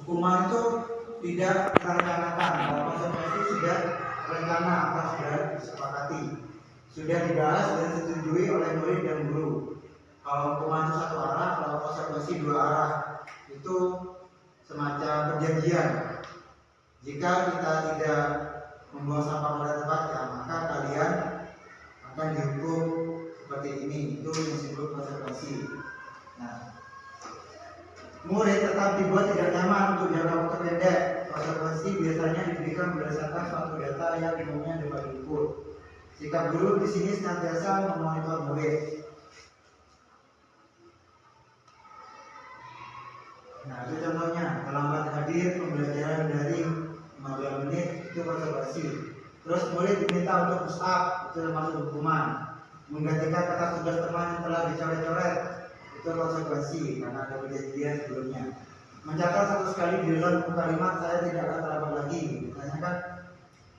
hukuman itu tidak terencanakan, kalau konsekuensi sudah terencana atau sudah disepakati, sudah dibahas dan disetujui oleh murid dan guru. Kalau hukuman itu satu arah, kalau konsekuensi dua arah, itu semacam perjanjian. Jika kita tidak membuang sampah pada tempatnya, maka kalian akan dihukum seperti ini. Itu yang disebut konsekuensi. Nah, murid tetap dibuat tidak nyaman untuk jangka waktu pendek. Konsekuensi biasanya diberikan berdasarkan suatu data yang umumnya dapat diukur. Sikap guru di sini senantiasa memonitor murid. Nah, itu contohnya, terlambat hadir pembelajaran daring 15 menit, itu konsekuensi. Terus murid diminta untuk push up, itu termasuk hukuman. Menggantikan kertas tugas teman yang telah dicoret-coret, itu konsekuensi karena ada perjanjian sebelumnya. Mencatat satu kali di dalam buku kalimat, saya tidak akan terlambat lagi. Misalnya kan,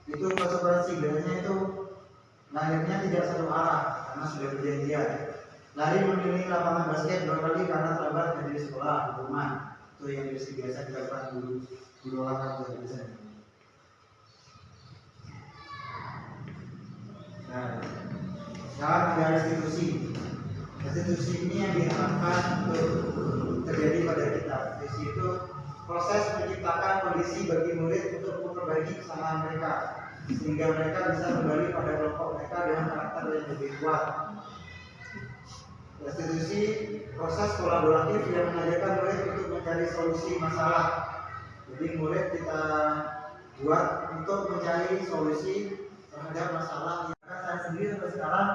itu konsekuensi. Biasanya itu lahirnya tidak satu arah karena sudah perjanjian. Lari mengelilingi lapangan basket 2 kali karena terlambat hadir di sekolah, hukuman. Itu yang biasa dilakukan guru olahraga biasanya. Nah, sekarang ada restitusi. Restitusi ini yang diharapkan untuk terjadi pada kita. Restitusi itu proses menciptakan kondisi bagi murid untuk memperbaiki kesalahan mereka, sehingga mereka bisa kembali pada kelompok mereka dengan karakter yang lebih kuat. Restitusi proses kolaboratif yang mengajarkan murid untuk mencari solusi masalah. Jadi murid kita buat untuk mencari solusi terhadap masalah. Saya sendiri sampai sekarang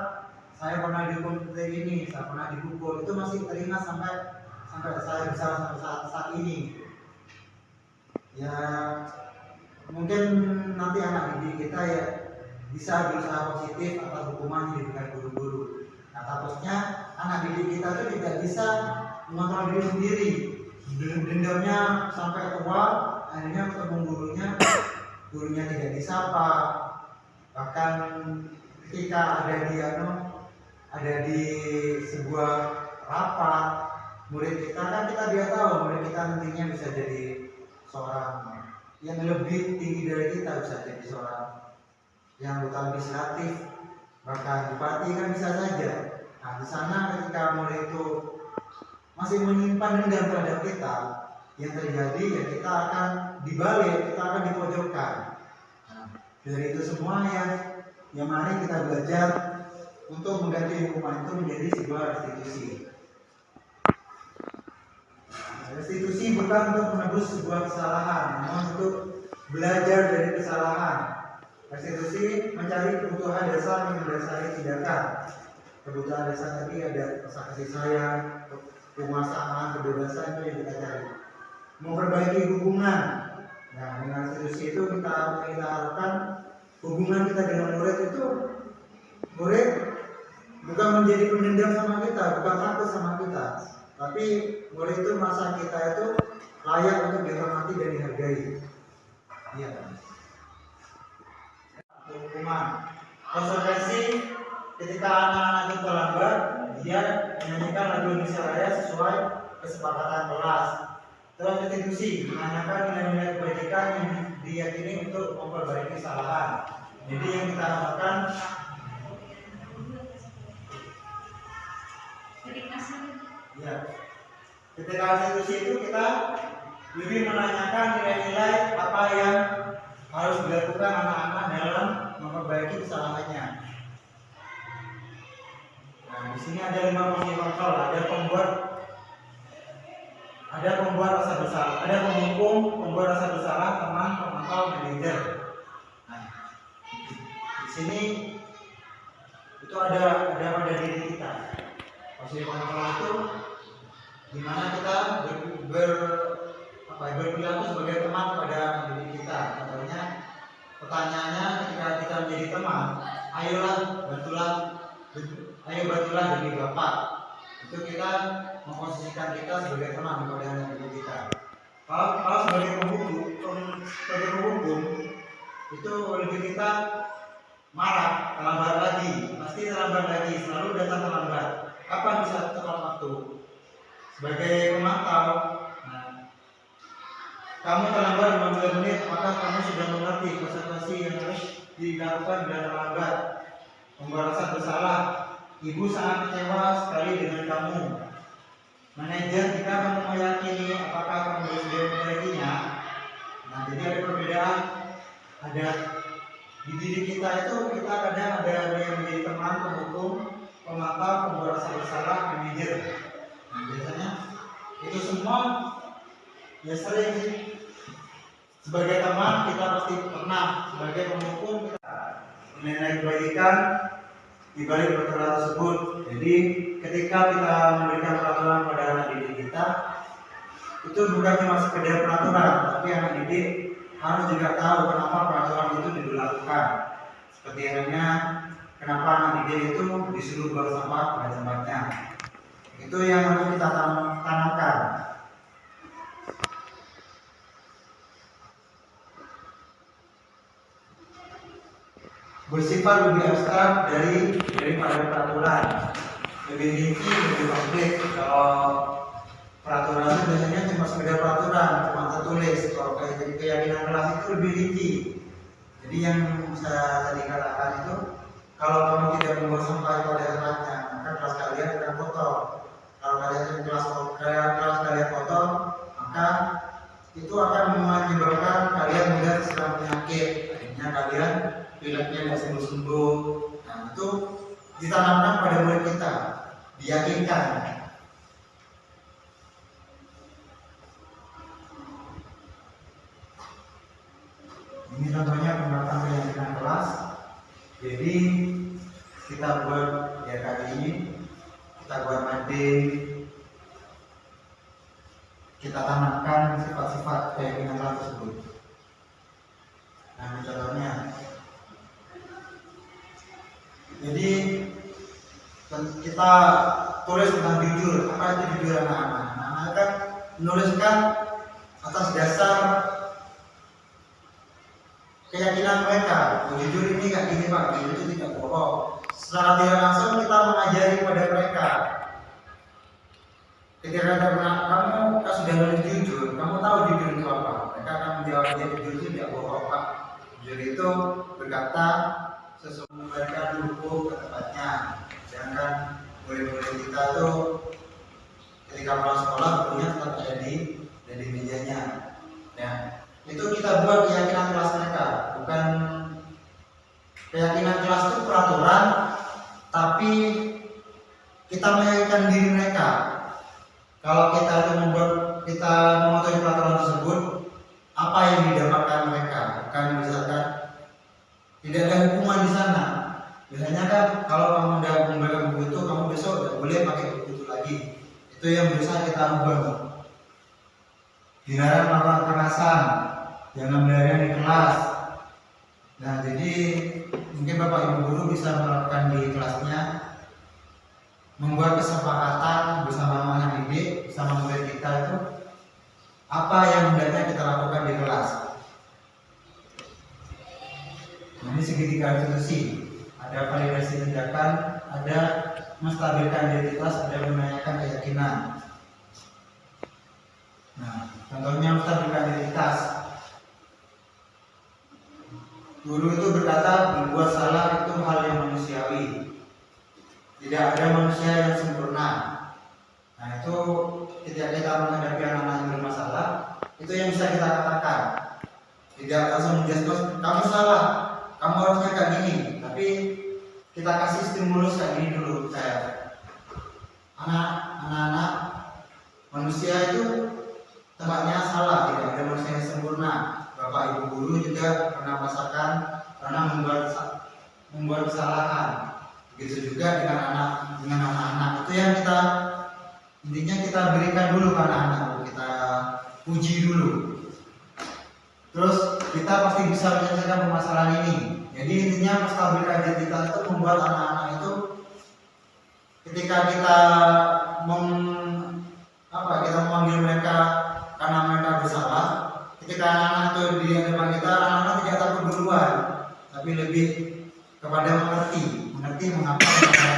saya pernah dihukum seperti ini, saya pernah dipukul, itu masih teringat sampai saya bisa sampai saat ini. Ya mungkin nanti anak didik kita ya bisa berusaha positif atas hukuman yang diberikan guru-guru. Nah, takutnya anak didik kita itu tidak bisa mengontrol diri sendiri, dendamnya sampai tua, akhirnya ketemu gurunya tidak disapa, bahkan ketika ada di sebuah rapat murid kita kan dia tahu murid kita nantinya bisa jadi seorang yang lebih tinggi dari kita, bisa jadi seorang yang anggota legislatif, bahkan bupati kan bisa saja. Nah, di sana ketika murid itu masih menyimpan dendam terhadap kita, yang terjadi ya kita akan dibalik, kita akan dipojokkan. Nah, dari itu semua yang mari kita belajar untuk mengganti hukuman itu menjadi sebuah restitusi. Restitusi bukan untuk menebus sebuah kesalahan, namun untuk belajar dari kesalahan. Restitusi mencari kebutuhan dasar yang mendasari tindakan. Kebutuhan dasar tadi ada rasa kasih sayang, penguasaan, kebebasan, itu yang kita cari. Memperbaiki hubungan. Nah, dengan restitusi itu kita harapkan hubungan kita dengan murid itu, murid bukan menjadi pendendam sama kita, bukan takut sama kita, tapi murid itu merasa kita itu layak untuk dihormati dan dihargai. Iya. Hukuman. Konsekuensi ketika anak-anak itu terlambat, dia menyanyikan lagu Indonesia Raya sesuai kesepakatan kelas. Terus restitusi menanyakan nilai-nilai kebajikan yang diyakini untuk memperbaiki kesalahan. Jadi yang kita harapkan ya, ketika restitusi itu kita lebih menanyakan nilai-nilai apa yang harus dilakukan anak-anak dalam memperbaiki kesalahannya. Nah, di sini ada 5 fungsi kontrol, ada pembuat rasa bersalah, ada penghukum, pembuat rasa bersalah, teman, pemantau, manajer. Nah, di sini itu ada pada diri kita. Fungsi kontrol itu dimana kita berperilaku sebagai teman kepada diri kita. Contohnya pertanyaannya ketika kita menjadi teman, ayo bantulah demi Bapak. Itu kita memposisikan kita sebagai teman kepada anak didik kita. Kalau sebagai penghukum itu lebih kita marah, terlambat lagi, pasti terlambat lagi, selalu datang terlambat. Kapan bisa tepat waktu? Sebagai pemantau, nah, kamu terlambat 15 menit, maka kamu sudah mengerti konsekuensi yang harus dilakukan bila terlambat. Membuat rasa bersalah, ibu sangat kecewa sekali dengan kamu. Manajer, jika kamu meyakini apakah kamu sudah memilikinya, nah jadi ada perbedaan. Ada di diri kita itu kita kadang ada yang menjadi teman, penghukum, pemantau, pembuat rasa bersalah, manajer. Nah biasanya itu semua ya sering sih. Sebagai teman kita pasti pernah, sebagai penghukum kita menilai kebaikan di balik peraturan tersebut. Jadi ketika kita memberikan peraturan pada anak didik kita, itu bukan cuma sekedar peraturan, tapi anak didik harus juga tahu kenapa peraturan itu diberlakukan. Seperti halnya kenapa anak didik itu disuruh buang sampah pada tempatnya. Itu yang harus kita tanamkan. Bersifat lebih abstrak daripada peraturan, lebih rinci, lebih konkret. Kalau peraturan itu biasanya cuma sekedar peraturan, cuma tertulis. Kalau keyakinan kelas itu lebih rinci. Jadi yang saya tadi katakan itu, kalau kamu tidak membuang sampah pada tempatnya, maka kelas kalian akan kotor. Kalau kelas kalian kotor, maka itu akan menyebabkan kalian mudah terserang penyakit. Akhirnya kalian pileknya tidak sembuh-sembuh. Nah itu ditanamkan pada murid kita, diyakinkan. Ini contohnya penerapan keyakinan kelas. Jadi kita buat ya kali ini, kita buat mading, kita tanamkan sifat-sifat keyakinan kelas tersebut. Nah ini contohnya. Jadi kita tulis tentang jujur. Apa itu jujur anak-anak? Anak-anak kan menuliskan atas dasar keyakinan mereka. Jujur ini nggak gini pak, jujur itu tidak bohong. Secara tidak langsung kita mengajari pada mereka. Ketika kamu sudah nulis jujur, kamu tahu jujur itu apa? Mereka akan menjawab jujur itu tidak bohong pak. Jujur itu berkata sesuatu mereka dihukum ke tempatnya. Sedangkan murid-murid kita tuh ketika pulang sekolah gurunya tetap ada di mejanya. Nah, itu kita buat keyakinan kelas mereka, bukan keyakinan kelas itu peraturan, tapi kita meyakinkan diri mereka. Kalau kita mematuhi peraturan tersebut, apa yang didapatkan mereka? Bukan misalkan tidak ada hukuman di sana. Biasanya kan kalau kamu udah membaca buku itu, kamu besok tidak boleh pakai buku itu lagi. Itu yang berusaha kita ubah. Dilarang melakukan kekerasan, jangan berlarian di kelas. Nah jadi mungkin bapak ibu guru bisa melakukan di kelasnya, membuat kesepakatan bersama anak didik, bersama murid kita itu apa yang hendaknya kita lakukan di kelas. Ini segitiga institusi, ada validasi tindakan, ada menstabilkan identitas, ada menanyakan keyakinan. Nah, contohnya menstabilkan identitas. Guru itu berkata berbuat salah itu hal yang manusiawi. Tidak ada manusia yang sempurna. Nah itu ketika kita menghadapi anak-anak yang bermasalah, itu yang bisa kita katakan. Tidak langsung menjudge, kamu salah, kamu harusnya kayak gini, tapi kita kasih stimulus kayak gini dulu. Anak-anak manusia itu tempatnya salah, tidak ada manusia yang sempurna. Bapak ibu guru juga pernah merasakan, pernah membuat kesalahan. Begitu juga dengan anak-anak. Itu yang kita intinya kita berikan dulu ke anak-anak, kita uji dulu. Terus kita pasti bisa menyelesaikan permasalahan ini. Jadi intinya menstabilkan identitas itu membuat anak-anak itu ketika kita kita memanggil mereka karena mereka bersalah. Ketika anak-anak itu di depan kita, anak-anak tidak takut duluan, tapi lebih kepada mengerti mengapa mereka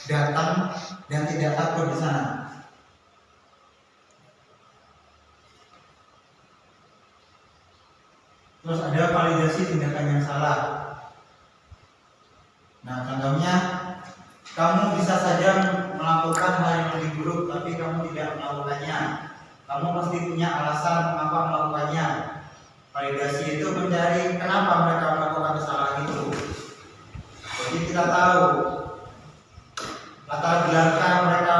datang dan tidak takut di sana. Terus ada validasi tindakan yang salah. Nah, contohnya kamu bisa saja melakukan hal yang lebih buruk, tapi kamu tidak melakukannya. Kamu pasti punya alasan mengapa melakukannya. Validasi itu mencari kenapa mereka melakukan kesalahan itu. Jadi kita tahu latar belakang mereka